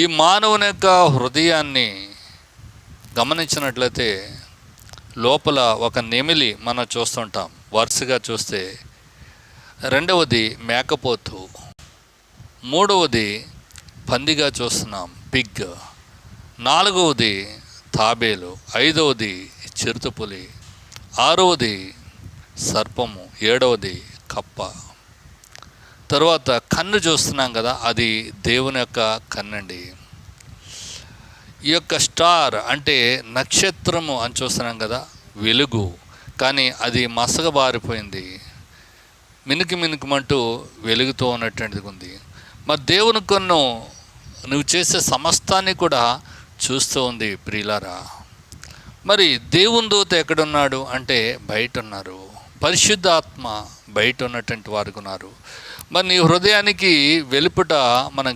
ఈ మానవుని యొక్క హృదయాన్ని గమనించినట్లయితే లోపల ఒక నెమిలి మనం చూస్తుంటాం వరుసగా చూస్తే. రెండవది మేకపోతు, మూడవది పందిగా చూస్తున్నాం పిగ్, నాలుగవది తాబేలు, ఐదవది చిరుతపులి, ఆరవది సర్పము, ఏడవది కప్ప. తర్వాత కన్ను చూస్తున్నాం కదా, అది దేవుని యొక్క కన్నండి. ఈ యొక్క స్టార్ అంటే నక్షత్రము అని చూస్తున్నాం కదా, వెలుగు, కానీ అది మసకబారిపోయింది, మినుకుమంటూ వెలుగుతూ ఉన్నటువంటిది ఉంది. మరి దేవుని కన్ను నువ్వు చేసే సమస్తాన్ని కూడా చూస్తూ ఉంది ప్రియులారా. మరి దేవుని దూత ఎక్కడున్నాడు అంటే బయట ఉన్నారు, పరిశుద్ధాత్మ బయట ఉన్నటువంటి వారు ఉన్నారు. మరి నీ హృదయానికి వెలుపట మనం